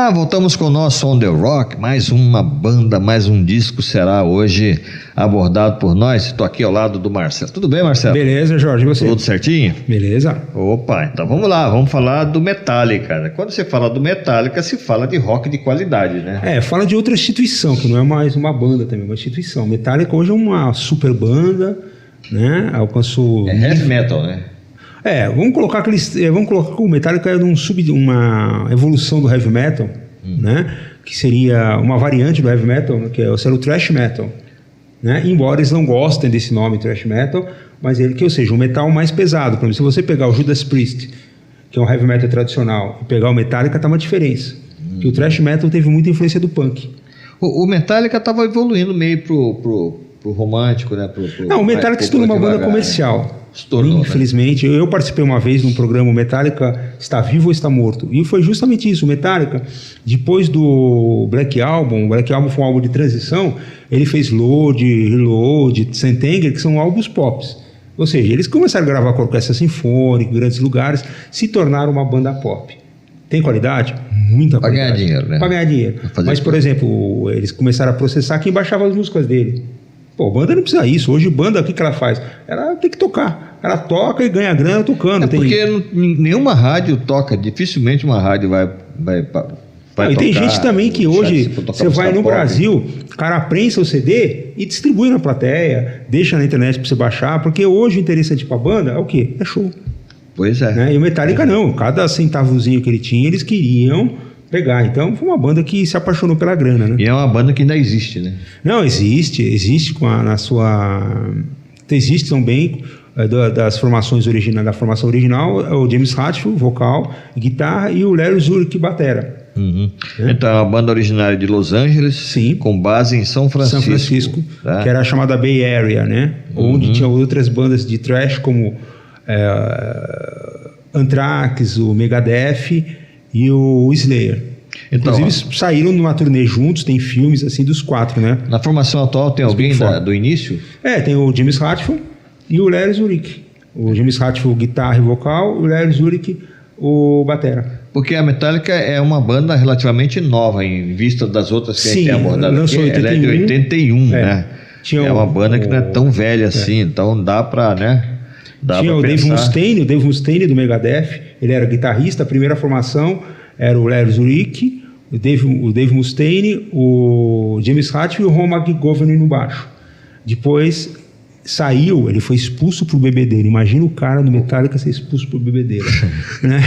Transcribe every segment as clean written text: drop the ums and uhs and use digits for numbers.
Olá, voltamos com o nosso On The Rock, mais uma banda, mais um disco será hoje abordado por nós. Estou aqui ao lado do Marcelo. Tudo bem, Marcelo? Beleza, Jorge, e você? Tudo certinho? Beleza. Opa, então vamos lá, vamos falar do Metallica. Quando você fala do Metallica, se fala de rock de qualidade, né? Fala de outra instituição, que não é mais uma banda também, é uma instituição. Metallica hoje é uma super banda, né? Alcançou... É heavy metal, né? Vamos colocar que o Metallica é uma evolução do heavy metal, né? Que seria uma variante do heavy metal, né? Que seria o thrash metal, né? Embora eles não gostem desse nome thrash metal, mas ou seja, um metal mais pesado. Por exemplo, se você pegar o Judas Priest, que é um heavy metal tradicional, e pegar o Metallica, tá uma diferença. Que o thrash metal teve muita influência do punk. O Metallica estava evoluindo meio pro romântico, né? Não, o Metallica se tornou uma banda comercial. Infelizmente, né? Eu participei uma vez num programa, o Metallica está vivo ou está morto, e foi justamente isso. O Metallica, depois do Black Album, o Black Album foi um álbum de transição, ele fez Load, Reload, Sentenger, que são álbuns pops, ou seja, eles começaram a gravar com a orquestra sinfônica em grandes lugares, se tornaram uma banda pop. Tem qualidade? Muita qualidade. Para ganhar dinheiro, né? Para ganhar dinheiro. Mas, por exemplo, eles começaram a processar quem baixava as músicas dele. Pô, banda não precisa isso. Hoje, banda, o que ela faz? Ela tem que tocar. Ela toca e ganha grana tocando. Porque nenhuma rádio toca, dificilmente uma rádio vai tocar. E tem gente também que hoje, você vai no Brasil, o cara prensa o CD e distribui na plateia, deixa na internet para você baixar, porque hoje o interessante para a banda é o quê? É show. Pois é. Né? E o Metallica não. Cada centavozinho que ele tinha, eles queriam pegar. Então foi uma banda que se apaixonou pela grana, né? E é uma banda que ainda existe, né? Não, existe existe também das formações originais, da formação original, o James Hetfield, vocal, guitarra, e o Larry Zurich, batera. Então, a banda originária de Los Angeles, sim, com base em São Francisco, tá? Que era a chamada Bay Area, né? Onde tinha outras bandas de thrash como Anthrax, o Megadeth e o Slayer. Então, inclusive saíram numa turnê juntos, tem filmes assim dos quatro, né? Na formação atual tem alguém do início? Tem o James Hetfield e o Larry Zurich. O James Hetfield, guitarra e vocal, e o Larry Zurich, o batera. Porque a Metallica é uma banda relativamente nova em vista das outras que a gente tem abordado aqui. Ela é de 81, né? É uma banda que não é tão velha assim, então dá pra, né? Tinha o Dave Mustaine do Megadeth, ele era guitarrista, a primeira formação era o Larry Zurich, o Dave Mustaine, o James Hetfield e o Ron McGovern no baixo. Depois saiu, ele foi expulso pro bebedeiro. Imagina o cara do Metallica ser expulso pro bebedeiro. Né?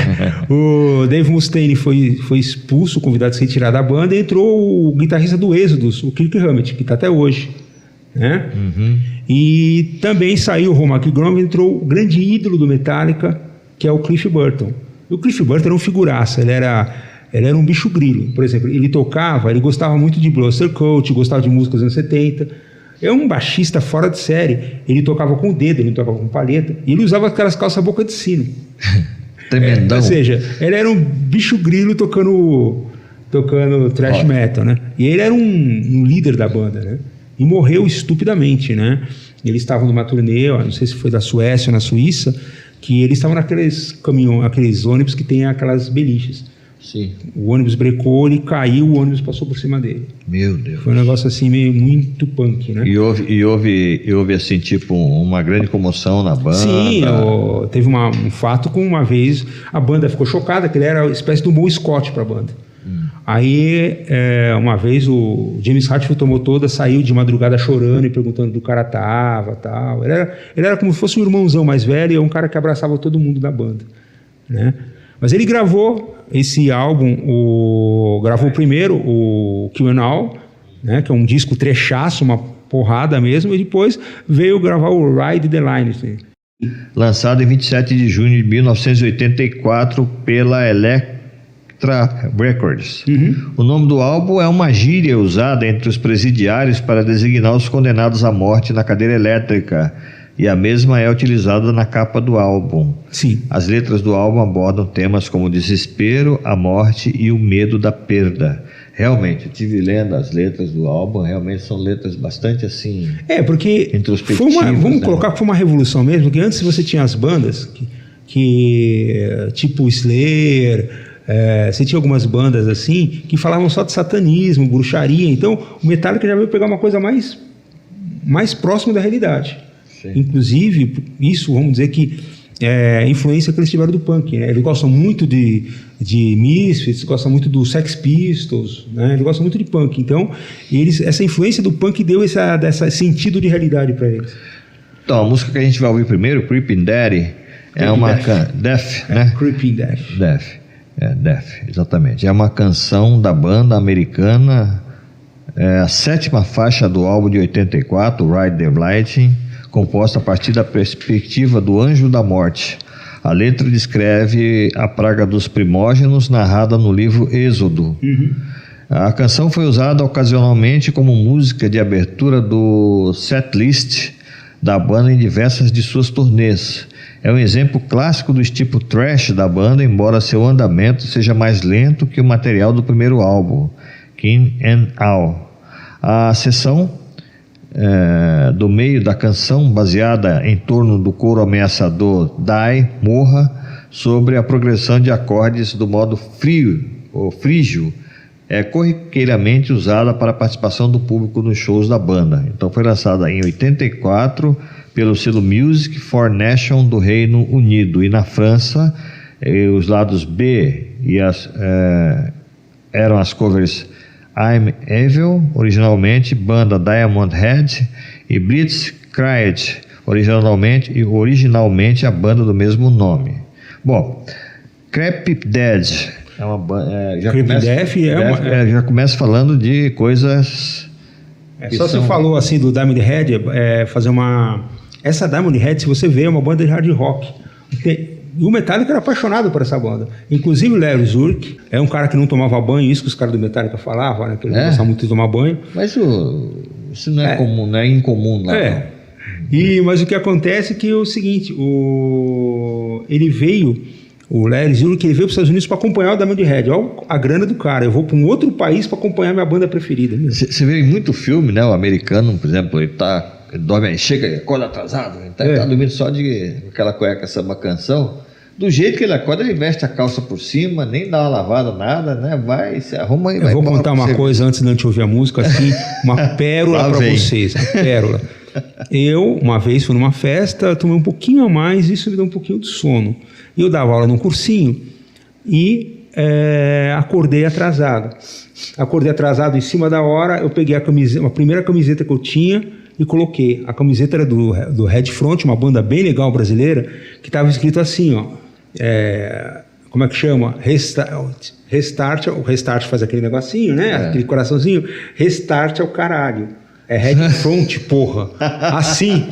O Dave Mustaine foi expulso, convidado a se retirar da banda, e entrou o guitarrista do Exodus, o Kirk Hammett, que está até hoje. Né? E também saiu o Ron McGovern, entrou o grande ídolo do Metallica, que é o Cliff Burton. O Cliff Burton era um figuraça, ele era um bicho grilo. Por exemplo, ele gostava muito de Buster Coach, gostava de músicas dos anos 70. É um baixista fora de série. Ele tocava com o dedo, ele não tocava com palheta, e ele usava aquelas calças boca de sino. Tremendão. Ou seja, ele era um bicho grilo tocando thrash metal, né? E ele era um líder da banda, né? E morreu estupidamente, né? Eles estavam numa turnê, não sei se foi da Suécia ou na Suíça, que eles estavam naqueles aqueles ônibus que tem aquelas beliches. Sim. O ônibus brecou, ele caiu, o ônibus passou por cima dele. Meu Deus. Foi um negócio assim meio muito punk, né? E houve assim, tipo, uma grande comoção na banda. Sim, teve um fato com uma vez, a banda ficou chocada, que ele era uma espécie do Bon Scott para a banda. Aí, uma vez o James Hetfield saiu de madrugada chorando e perguntando do cara tal. Ele era como se fosse um irmãozão mais velho, e um cara que abraçava todo mundo da banda, né? Mas ele gravou esse álbum, gravou primeiro o Kill 'Em All, né, que é um disco trechaço, uma porrada mesmo, e depois veio gravar o Ride the Line. Assim. Lançado em 27 de junho de 1984 pela Elektra Records. O nome do álbum é uma gíria usada entre os presidiários para designar os condenados à morte na cadeira elétrica, e a mesma é utilizada na capa do álbum. Sim. As letras do álbum abordam temas como o desespero, a morte e o medo da perda. Realmente, eu estive lendo as letras do álbum, realmente são letras bastante assim... porque introspectivas. Vamos colocar que foi uma revolução mesmo, porque antes você tinha as bandas que tipo Slayer, Você tinha algumas bandas assim que falavam só de satanismo, bruxaria. Então o Metallica já veio pegar uma coisa mais próxima da realidade. Sim. Inclusive, isso, vamos dizer que a influência que eles tiveram do punk, né? Eles gostam muito de Misfits, gostam muito do Sex Pistols, né? Eles gostam muito de punk. Então, essa influência do punk deu esse sentido de realidade para eles. Então, a música que a gente vai ouvir primeiro, Creeping Daddy, Death, né? Creeping Death. Death, exatamente. É uma canção da banda americana, a 7ª faixa do álbum de 84, Ride the Lightning, composta a partir da perspectiva do Anjo da Morte. A letra descreve a praga dos primógenos narrada no livro Êxodo. Uhum. A canção foi usada ocasionalmente como música de abertura do setlist da banda em diversas de suas turnês. É um exemplo clássico do tipo thrash da banda, embora seu andamento seja mais lento que o material do primeiro álbum, King and All. A seção do meio da canção, baseada em torno do coro ameaçador Die, Morra, sobre a progressão de acordes do modo frígio, é corriqueiramente usada para a participação do público nos shows da banda. Então foi lançada em 84 pelo selo Music for Nation do Reino Unido, e na França os lados B eram as covers I'm Evil, originalmente banda Diamond Head, e Blitzkrieg, originalmente a banda do mesmo nome. Bom, Creeping Dead é uma banda. Já começa falando de coisas. Só você falou assim do Diamond Head, fazer uma. Essa Diamond Head, se você vê, é uma banda de hard rock. E o Metallica era apaixonado por essa banda. Inclusive o Larry Zurich é um cara que não tomava banho, isso que os caras do Metallica falavam, né? Que ele não gostava muito de tomar banho. Mas isso não é comum, não é incomum lá. Mas o que acontece é que é o seguinte, o Larry Zurich, ele veio para os Estados Unidos para acompanhar o Diamond Head. Olha a grana do cara, eu vou para um outro país para acompanhar minha banda preferida. Você vê em muito filme, né? O americano, por exemplo, ele dorme, chega, acorda atrasado, ele tá dormindo só de aquela cueca, samba canção. Do jeito que ele acorda, ele veste a calça por cima, nem dá uma lavada, nada, né? Vai, se arruma e vai. Eu vou contar uma coisa antes de a gente ouvir a música, assim, uma pérola para vocês, uma pérola. Eu, uma vez, fui numa festa, tomei um pouquinho a mais, isso me deu um pouquinho de sono. Eu dava aula num cursinho e acordei atrasado. Acordei atrasado em cima da hora, eu peguei a primeira camiseta que eu tinha e coloquei. A camiseta era do Headfront, uma banda bem legal brasileira, que estava escrito assim, ó, como é que chama? Restart, o Restart faz aquele negocinho, né? Aquele coraçãozinho. Restart é o caralho. É Headfront, porra. Assim,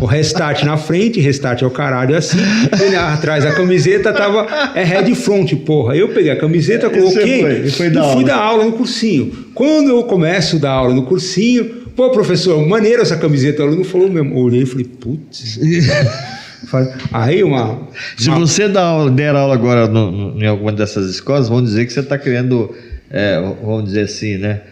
o Restart na frente, Restart é o caralho, assim. E atrás a camiseta tava Headfront, porra. Eu peguei a camiseta, coloquei e fui dar aula no cursinho. Quando eu começo a dar aula no cursinho, pô, professor, maneiro essa camiseta. O aluno falou mesmo. Eu olhei e falei, putz. Aí Se você der aula agora em alguma dessas escolas, vão dizer que você está querendo, vamos dizer assim, né?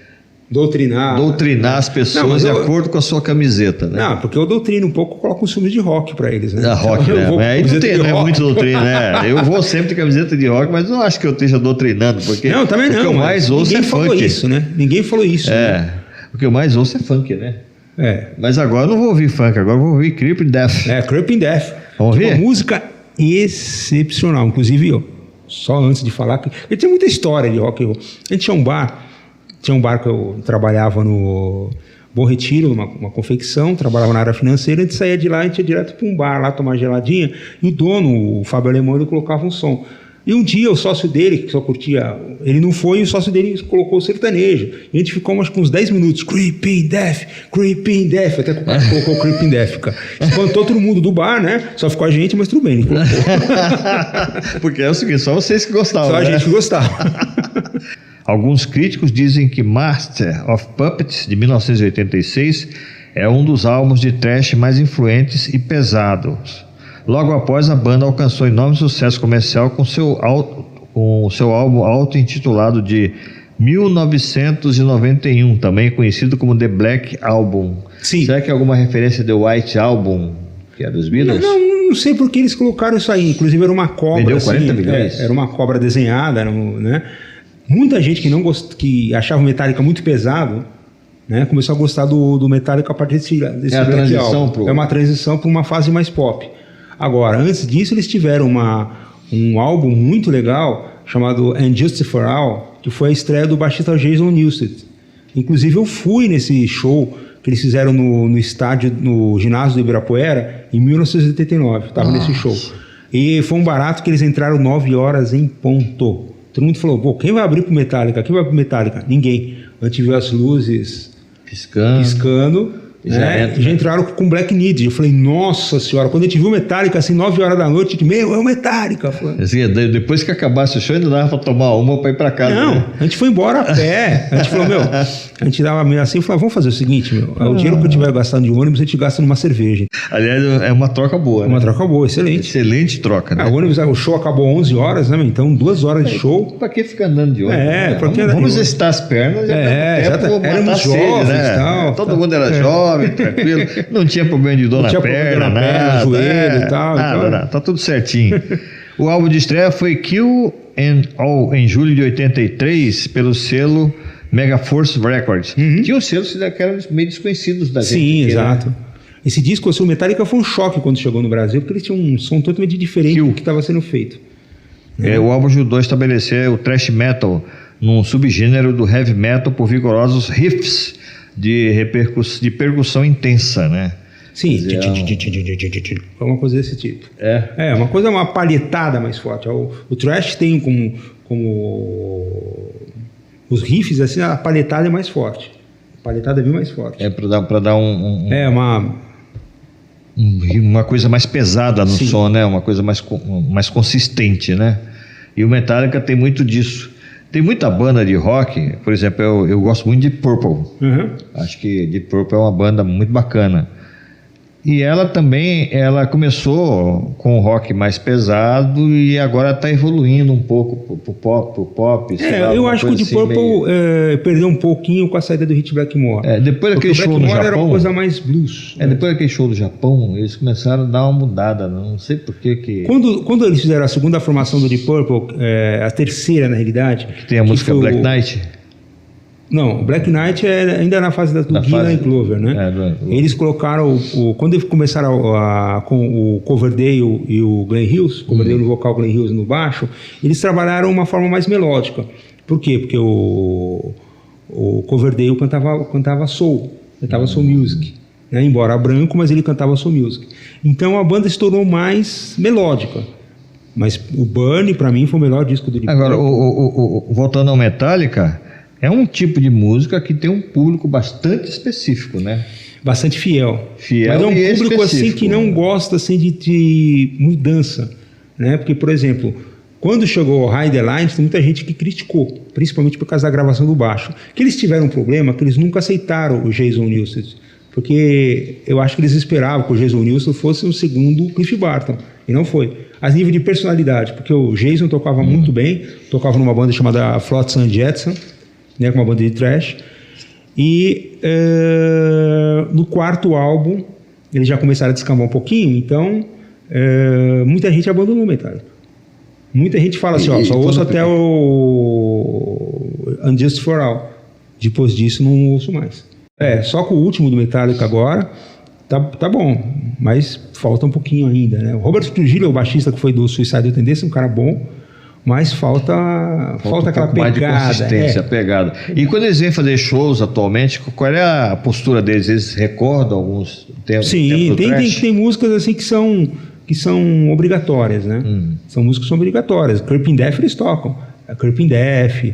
Doutrinar as pessoas de acordo com a sua camiseta, né? Não, porque eu doutrino um pouco, coloco um filme de rock para eles, né? Rock, né? Aí não é muito doutrina, né? Eu vou sempre de camiseta de rock, mas não acho que eu esteja doutrinando, porque não, também não. O que eu mais ouço é funk. Ninguém falou isso, né? Ninguém falou isso. Né? O que eu mais ouço é funk, né? Mas agora eu não vou ouvir funk, agora eu vou ouvir Creeping Death. Creeping Death. Vamos ouvir? Uma música excepcional. Inclusive, só antes de falar, que tinha muita história de rock and roll. A gente tinha um bar que eu trabalhava no Bom Retiro, uma confecção, trabalhava na área financeira, a gente saía de lá, a gente ia direto para um bar lá tomar geladinha, e o dono, o Fábio Alemão, ele colocava um som. E um dia o sócio dele, que só curtia, ele não foi, e o sócio dele colocou o sertanejo. E a gente ficou acho que uns 10 minutos, Creeping Death, até que o cara colocou o Creeping Death, cara. Espantou todo mundo do bar, né? Só ficou a gente, mas tudo bem, ele colocou. Porque é o seguinte, só vocês que gostavam, Só a gente que gostava. Alguns críticos dizem que Master of Puppets, de 1986, é um dos álbuns de thrash mais influentes e pesados. Logo após, a banda alcançou enorme sucesso comercial com seu álbum auto-intitulado de 1991, também conhecido como The Black Album. Sim. Será que é alguma referência de White Album? que é dos Beatles? Não sei por que eles colocaram isso aí. Inclusive era uma cobra. Vendeu 40 milhões. Era uma cobra desenhada, né? Muita gente que achava o Metallica muito pesado, né, começou a gostar do Metallica a partir desse a transição álbum. É uma transição para uma fase mais pop. Agora, antes disso, eles tiveram um álbum muito legal chamado And Justice for All, que foi a estreia do baixista Jason Newsted. Inclusive, eu fui nesse show que eles fizeram no estádio, no ginásio do Ibirapuera, em 1989. Estava nesse show. E foi um barato que eles entraram 9 horas em ponto. Todo mundo falou, pô, quem vai abrir pro Metallica? Quem vai pro Metallica? Ninguém. A gente viu as luzes piscando, né? Já entraram com Black Need. Eu falei, nossa senhora, quando a gente viu o Metallica, assim, 9 horas da noite, é o Metallica. Assim, depois que acabasse o show, ainda dava pra tomar uma pra ir pra casa. Não, né? A gente foi embora a pé. A gente falou, a gente dava meio assim, falou, vamos fazer o seguinte, o dinheiro que eu tiver gastando de ônibus, a gente gasta numa cerveja. Aliás, é uma troca boa, né? Uma troca boa, excelente. Excelente troca, né? O show acabou 11 horas, né? Então 2 horas de show. Pra que ficar andando de ônibus? Porque vamos exercitar as pernas, éramos jovens, né? tal. Todo mundo era jovem, tranquilo. Não tinha problema de dor na perna, nada, joelho e tal. Nada, tá tudo certinho. O álbum de estreia foi Kill and All, em julho de 83, pelo selo Megaforce Records. Tinha os selos que eram meio desconhecidos da gente. Sim, exato. Né? Esse disco, o Metallica, foi um choque quando chegou no Brasil, porque eles tinham um som totalmente diferente do que estava sendo feito. O álbum ajudou a estabelecer o thrash metal num subgênero do heavy metal por vigorosos riffs de percussão intensa, né? Sim, foi uma coisa desse tipo. Uma palhetada mais forte. O thrash tem como os riffs, assim, a palhetada é mais forte. A palhetada é bem mais forte. Para dar uma coisa mais pesada no som, né? Uma coisa mais consistente, né? E o Metallica tem muito disso. Tem muita banda de rock, por exemplo, eu gosto muito de Purple. Acho que Deep Purple é uma banda muito bacana. E ela começou com o rock mais pesado e agora está evoluindo um pouco pro pop. Eu acho que o Deep Purple perdeu um pouquinho com a saída do Hit Blackmore. Depois daquele show no Japão, era uma coisa mais blues. Depois daquele show do Japão, eles começaram a dar uma mudada, não sei por que... Quando eles fizeram a segunda formação do Deep Purple, a terceira na realidade... Que tem a música Black Knight? Não, Black Knight é ainda na fase do Gillan e Clover, né? Eles colocaram, quando eles começaram com o Coverdale e o Glenn Hughes, Coverdale no vocal, Glenn Hughes no baixo, eles trabalharam uma forma mais melódica. Por quê? Porque o Coverdale cantava soul, soul music, né? Embora branco, mas ele cantava soul music. Então a banda se tornou mais melódica. Mas o Burn, para mim, foi o melhor disco do Deep Purple. Agora, voltando ao Metallica... É um tipo de música que tem um público bastante específico, né? Bastante fiel. Mas é um público assim que não gosta assim de mudança, né? Porque, por exemplo, quando chegou o High the Line, tem muita gente que criticou, principalmente por causa da gravação do baixo. Que eles tiveram um problema que eles nunca aceitaram o Jason Newsted, porque eu acho que eles esperavam que o Jason Newsted fosse um segundo Cliff Barton, e não foi. A nível de personalidade, porque o Jason tocava muito bem, tocava numa banda chamada Flotsam Jetsam, né, com uma banda de thrash, e no quarto álbum eles já começaram a descambar um pouquinho, então muita gente abandonou o Metallica. Muita gente fala assim, só ouço até o Unjust for All, depois disso não ouço mais. Só com o último do Metallica agora tá bom, mas falta um pouquinho ainda, né? O Robert Trujillo, o baixista que foi do Suicidal Tendencies, um cara bom, mas falta aquela pegada. Mais de consistência, pegada. E quando eles vêm fazer shows atualmente, qual é a postura deles? Eles recordam alguns tempos? Sim, tem músicas assim que são obrigatórias, né? São músicas que são obrigatórias. Creeping Death eles tocam. Creeping Death,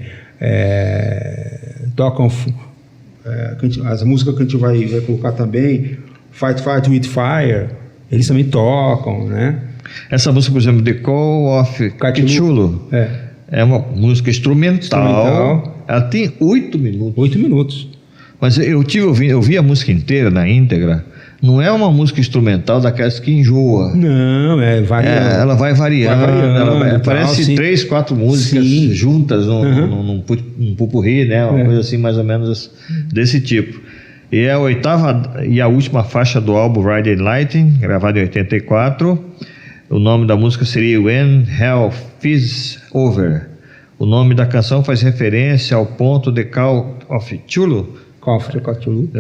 tocam as músicas que a gente vai colocar também, Fight With Fire, eles também tocam, né? Essa música, por exemplo, The Call of Cthulhu, é uma música instrumental. Ela tem 8 minutos. 8 minutos. Mas eu vi a música inteira, na íntegra. Não é uma música instrumental daquelas que enjoa. Não, variando. Ela vai variando. Parece 3, 4 músicas juntas num pupurri, né? Uma coisa assim, mais ou menos desse tipo. E é a oitava e a última faixa do álbum Riding Lightning, gravado em 84. O nome da música seria When Hell Freezes Over. O nome da canção faz referência ao ponto The Call of Cthulhu. The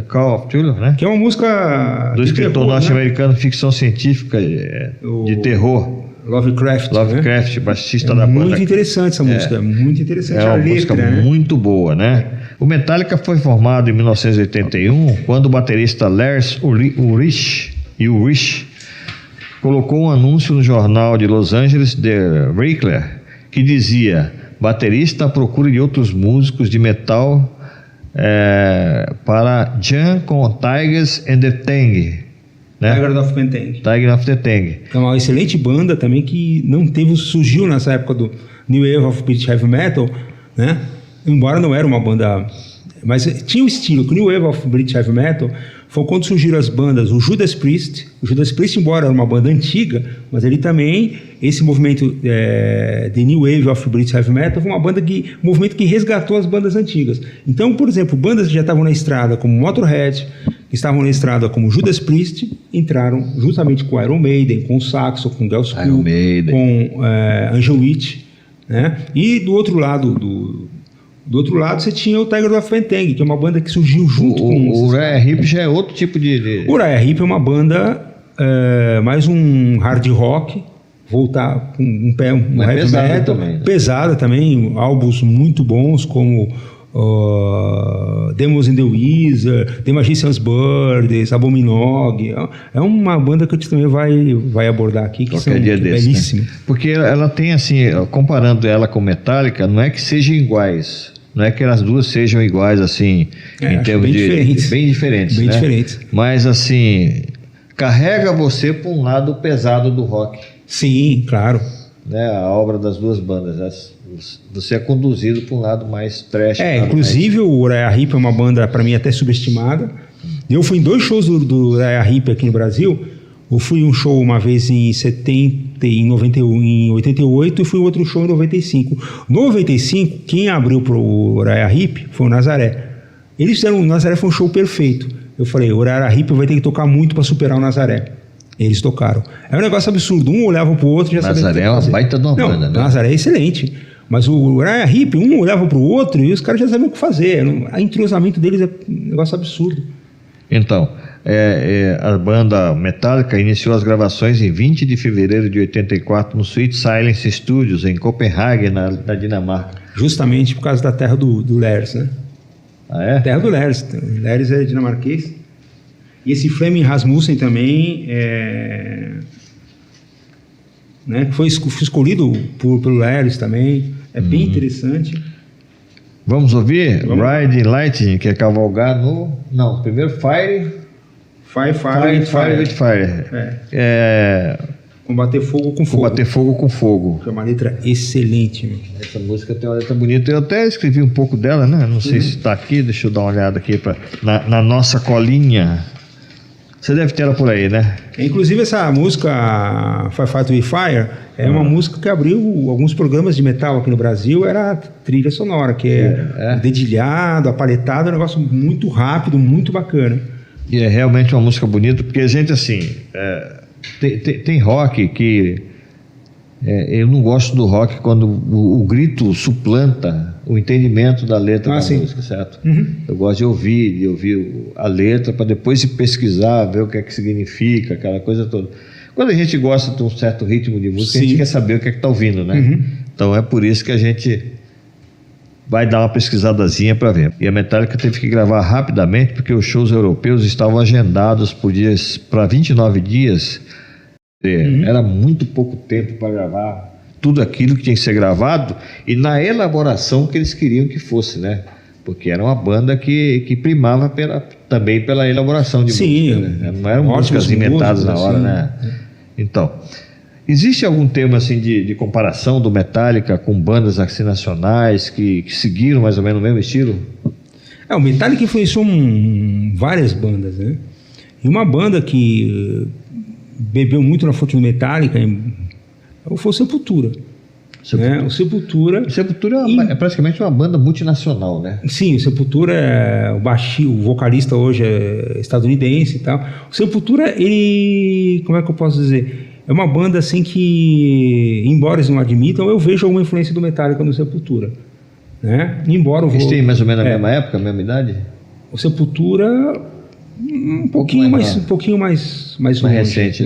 Call of Cthulhu, né? Que é uma música do escritor norte-americano de ficção científica de terror. Lovecraft, né? Baixista da banda. Muito interessante essa música, muito interessante a letra. É uma música muito boa, né? O Metallica foi formado em 1981, quando o baterista Lars Ulrich colocou um anúncio no jornal de Los Angeles, The Wrestler, que dizia: baterista à procura de outros músicos de metal para Jam com Tigers and the Tang. Né? Tiger of the Tang. É uma excelente banda também que surgiu nessa época do New Wave of British Heavy Metal, né? Embora não era uma banda, mas tinha o estilo. O New Wave of British Heavy Metal foi quando surgiram as bandas, o Judas Priest. O Judas Priest, embora era uma banda antiga, mas ele também, esse movimento de New Wave of British Heavy Metal foi um movimento que resgatou as bandas antigas. Então, por exemplo, bandas que já estavam na estrada, como Motorhead, que estavam na estrada como Judas Priest, entraram justamente com Iron Maiden, com Saxon, com Girls' School, com Angel Witch, né? E do outro lado você tinha o Tiger of Tang, que é uma banda que surgiu junto com... O Uriah Heep já é outro tipo de... O Uriah Heep é uma banda, mais um hard rock, voltar com um heavy metal, também, né? Pesada também, álbuns muito bons como... Demons in the Wizard, The Magician's Birds, Abominog. É uma banda que a gente também vai abordar aqui, que é belíssima. Né? Porque ela tem assim, comparando ela com Metallica, não é que sejam iguais, não é que as duas sejam iguais assim, em termos bem diferentes, bem né? diferentes. Mas assim, carrega você para um lado pesado do rock. Sim, claro. Né, a obra das duas bandas, você é conduzido para um lado mais trash. Inclusive o Uriah Heep é uma banda para mim até subestimada. Eu fui em 2 shows do Uriah Heep aqui no Brasil. Eu fui um show uma vez em 88 e fui outro show em 95. No 95, quem abriu para o Uriah Heep foi o Nazaré. O Nazaré foi um show perfeito. Eu falei, o Uriah Heep vai ter que tocar muito para superar o Nazaré. Eles tocaram. É um negócio absurdo. Um olhava pro outro e já sabia. Nazaré é uma baita de uma banda, né? Nazaré é excelente. Mas o Uriah Heep, um olhava pro outro e os caras já sabiam o que fazer. O entrosamento deles é um negócio absurdo. Então, a banda Metallica iniciou as gravações em 20 de fevereiro de 84 no Sweet Silence Studios, em Copenhague, na Dinamarca. Justamente por causa da terra do Lars, né? Ah, é? Terra do Lars. Lars é dinamarquês. E esse Flemming Rasmussen também, né, foi escolhido pelo Lars também, bem interessante. Vamos ouvir Riding Lightning, que é cavalgar no... Não, primeiro Fire with Fire. Combater fogo com fogo. Combater fogo com fogo. Que é uma letra excelente. Meu. Essa música tem uma letra bonita. Eu até escrevi um pouco dela, né? Não sei se está aqui, deixa eu dar uma olhada aqui na nossa colinha. Você deve ter ela por aí, né? Inclusive essa música Fight with Fire é uma música que abriu alguns programas de metal aqui no Brasil. Era a trilha sonora, que é dedilhado, apaletada, um negócio muito rápido, muito bacana. E é realmente uma música bonita, porque a gente assim, tem rock que eu não gosto do rock quando o grito suplanta o entendimento da letra da música, certo? Eu gosto de ouvir a letra para depois se pesquisar, ver o que é que significa, aquela coisa toda. Quando a gente gosta de um certo ritmo de música, a gente quer saber o que é que está ouvindo, né? Então é por isso que a gente vai dar uma pesquisadazinha para ver. E a Metallica teve que gravar rapidamente porque os shows europeus estavam agendados para 29 dias. Era muito pouco tempo para gravar tudo aquilo que tinha que ser gravado e na elaboração que eles queriam que fosse, né? Porque era uma banda que primava também pela elaboração de música, né? Não eram músicas inventadas na hora, né? Então, existe algum termo assim de comparação do Metallica com bandas assim nacionais que seguiram mais ou menos o mesmo estilo? O Metallica influenciou várias bandas, né? E uma banda que bebeu muito na fonte do Metallica foi o Sepultura. Né? O Sepultura é praticamente uma banda multinacional, né? Sim, o Sepultura o vocalista hoje é estadunidense e tal. O Sepultura, ele, como é que eu posso dizer? É uma banda assim que, embora eles não admitam, eu vejo alguma influência do Metallica no Sepultura, né? Embora eles têm mais ou menos a mesma época, a mesma idade? O Sepultura um pouquinho mais recente,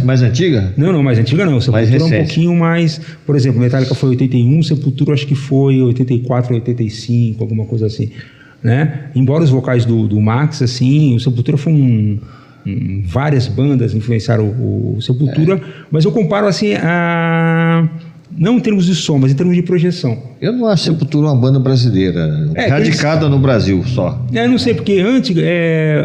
mais antiga? Não, mais antiga não. O Sepultura é um pouquinho mais, por exemplo, Metallica foi 81, Sepultura acho que foi 84, 85, alguma coisa assim, né? Embora os vocais do Max, assim, o Sepultura foi várias bandas influenciaram o Sepultura, mas eu comparo assim não em termos de som, mas em termos de projeção. Eu não acho Sepultura uma banda brasileira, radicada no Brasil só. Não sei, porque antes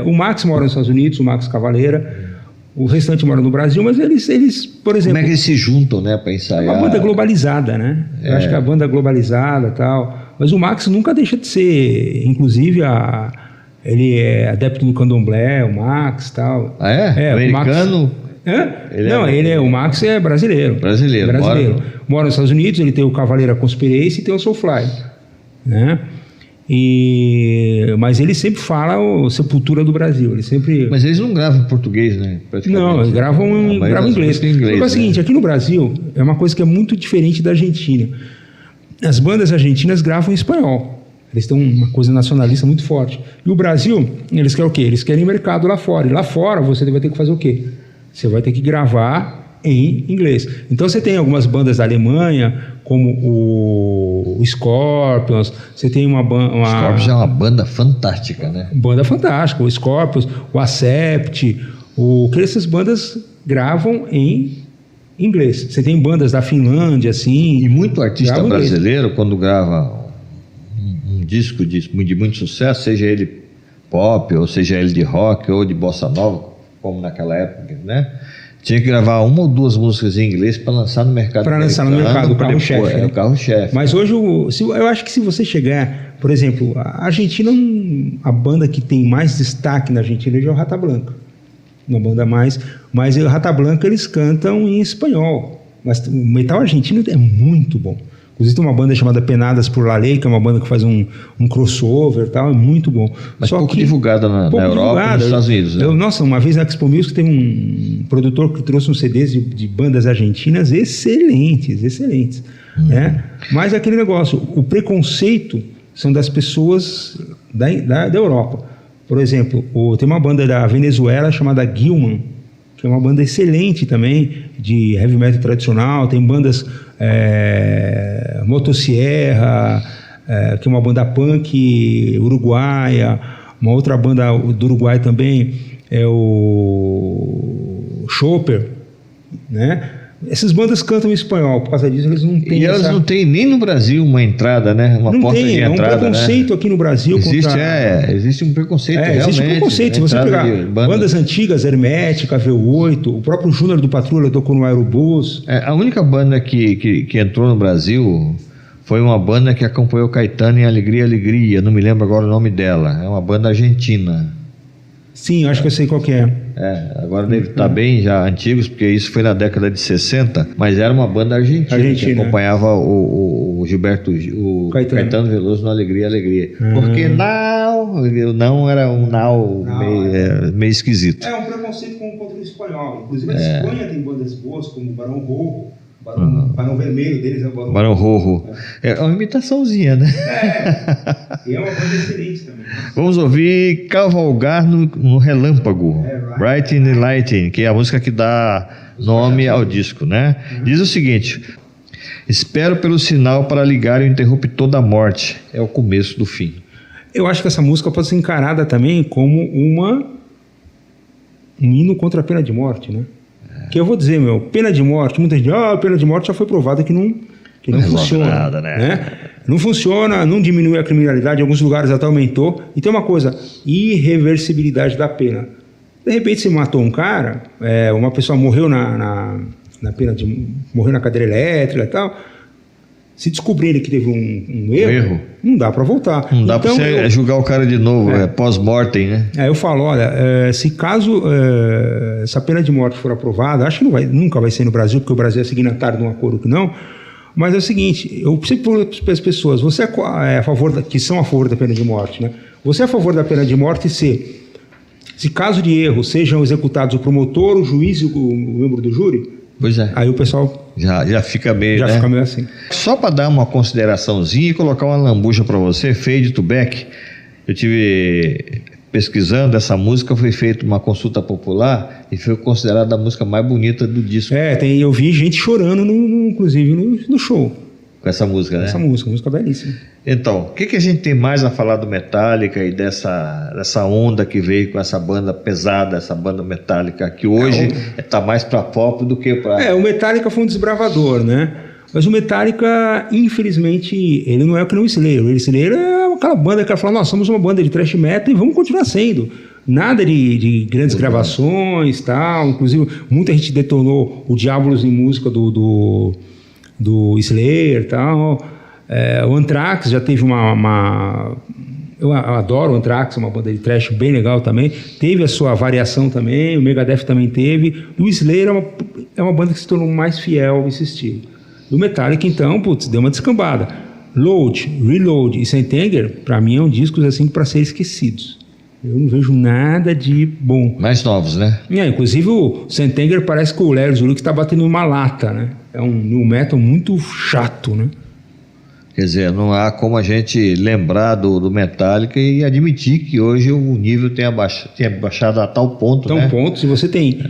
o Max mora nos Estados Unidos, o Max Cavaleira, o restante mora no Brasil, mas eles, por exemplo... Como é que eles se juntam, né, para ensaiar? É uma banda globalizada, né? Eu acho que a banda globalizada e tal, mas o Max nunca deixa de ser, inclusive ele é adepto do candomblé, o Max e tal. Ah, é? Americano? O Max é brasileiro. Brasileiro. Mora nos Estados Unidos, ele tem o Cavaleira Conspiracy e tem o Soulfly, né? Mas ele sempre fala o Sepultura do Brasil. Mas eles não gravam em português, né? Não, eles gravam em inglês. É o seguinte, aqui no Brasil é uma coisa que é muito diferente da Argentina. As bandas argentinas gravam em espanhol. Eles têm uma coisa nacionalista muito forte. E o Brasil, eles querem o quê? Eles querem mercado lá fora. E lá fora você vai ter que fazer o quê? Você vai ter que gravar em inglês. Então você tem algumas bandas da Alemanha, como o Scorpions, você tem uma banda... Scorpions é uma banda fantástica, né? Banda fantástica. O Scorpions, o Accept, que essas bandas gravam em inglês. Você tem bandas da Finlândia, assim... E muito artista brasileiro, quando grava um disco de muito sucesso, seja ele pop, ou seja ele de rock, ou de bossa nova, como naquela época, né? Tinha que gravar uma ou duas músicas em inglês para lançar no mercado. Para lançar no mercado, o carro-chefe. É o carro-chefe. Mas hoje, eu acho que se você chegar... Por exemplo, a Argentina, a banda que tem mais destaque na Argentina é o Rata Blanca. Uma banda mais... Mas o Rata Blanca, eles cantam em espanhol. Mas o metal argentino é muito bom. Inclusive tem uma banda chamada Penadas por La Ley, que é uma banda que faz um crossover e tal, é muito bom. Mas pouco divulgada na Europa e nos Estados Unidos. Né? Nossa, uma vez na Expo Music teve um produtor que trouxe uns CDs de bandas argentinas excelentes. Né? Mas aquele negócio, o preconceito são das pessoas da Europa. Por exemplo, tem uma banda da Venezuela chamada Gilman, que é uma banda excelente também, de heavy metal tradicional. Tem bandas Motosierra, que é uma banda punk uruguaia. Uma outra banda do Uruguai também é o Chopper, né? Essas bandas cantam em espanhol, por causa disso eles não têm... E elas não têm nem no Brasil uma entrada, né? Uma não porta de entrada, um preconceito, né? Aqui no Brasil existe um preconceito, realmente. Existe um preconceito. Se você pegar bandas antigas, Hermética, V8, o próprio Júnior do Patrulha tocou no Aerobus. A única banda que entrou no Brasil foi uma banda que acompanhou o Caetano em Alegria, Alegria, não me lembro agora o nome dela, é uma banda argentina. Sim, acho que eu sei qual que é. Agora deve estar bem já antigos, porque isso foi na década de 60, mas era uma banda argentina que acompanhava o Gilberto, o Caetano Veloso no Alegria, Alegria. Porque não era um meio esquisito. É um preconceito contra o espanhol. Inclusive a Espanha tem bandas boas, como o Barão Rojo. O Barão Vermelho deles é o Barão Rojo. É uma imitaçãozinha, né? E é uma banda excelente também. Vamos ouvir Cavalgar no Relâmpago, Bright in the Lightning, que é a música que dá nome ao disco, né? Diz o seguinte: espero pelo sinal para ligar o interruptor da morte. É o começo do fim. Eu acho que essa música pode ser encarada também como um hino contra a pena de morte, né? Que eu vou dizer, pena de morte, muita gente diz, pena de morte já foi provada que não funciona. Nada, né? Não funciona, não diminui a criminalidade, em alguns lugares até aumentou. E tem uma coisa, irreversibilidade da pena. De repente você matou um cara, uma pessoa morreu na pena morreu na cadeira elétrica e tal. Se descobrirem que teve um erro, não dá para voltar. Não dá para você julgar o cara de novo, pós-mortem, né? Eu falo, olha, se caso essa pena de morte for aprovada, acho que nunca vai ser no Brasil, porque o Brasil é signatário de um acordo que não, Mas é o seguinte, eu sempre pergunto para as pessoas, você é a favor que são a favor da pena de morte, né? Você é a favor da pena de morte se caso de erro sejam executados o promotor, o juiz e o membro do júri? Pois é. Aí o pessoal já fica meio, já né? fica meio assim. Só para dar uma consideraçãozinha e colocar uma lambuja para você, Fade to Back, eu tive pesquisando, essa música foi feita uma consulta popular e foi considerada a música mais bonita do disco. Eu vi gente chorando, inclusive no show. Com essa música, né? Essa música belíssima. Então, o que a gente tem mais a falar do Metallica e dessa onda que veio com essa banda pesada, essa banda Metallica, que hoje está mais para pop do que para... O Metallica foi um desbravador, né? Mas o Metallica, infelizmente, ele não é o que nem o Slayer. O Slayer é aquela banda que ela fala, nós somos uma banda de thrash metal e vamos continuar sendo. Nada de grandes gravações, tal. Inclusive, muita gente detonou o Diabolos em música do Slayer e tal. O Anthrax já teve eu adoro o Anthrax, uma banda de thrash bem legal também. Teve a sua variação também, o Megadeth também teve. E o Slayer é uma banda que se tornou mais fiel a esse estilo. O Metallica, então, deu uma descambada. Load, Reload e Saint Anger, para mim, é um discos assim para ser esquecidos. Eu não vejo nada de bom. Mais novos, né? Inclusive o Saint Anger parece que o Lars Ulrich está batendo uma lata, né? É um new metal muito chato, né? Quer dizer, não há como a gente lembrar do Metallica e admitir que hoje o nível tenha baixado a tal ponto, né? Ponto, se você tem...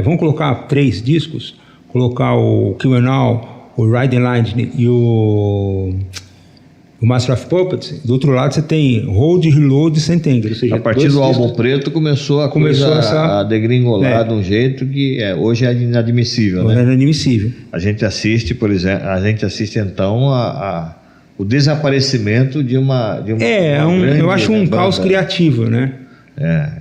vamos colocar 3 discos, colocar o Kill and All, o Ride the Lightning e o Master of Puppets. Do outro lado você tem Hold, Reload e Saint Anger. Ou seja, a partir do álbum preto começou a degringolar de um jeito que hoje é inadmissível, né? É inadmissível. A gente assiste, por exemplo, então o desaparecimento de uma eu acho um caos criativo, né?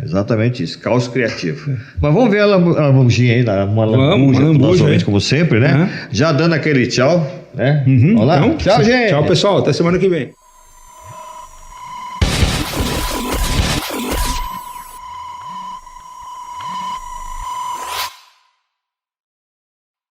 Exatamente isso, caos criativo. Mas vamos ver a lambuja aí, uma lambuja, como sempre, né? Já dando aquele tchau, né? Vamos lá? Então, tchau, gente! Tchau, pessoal, até semana que vem.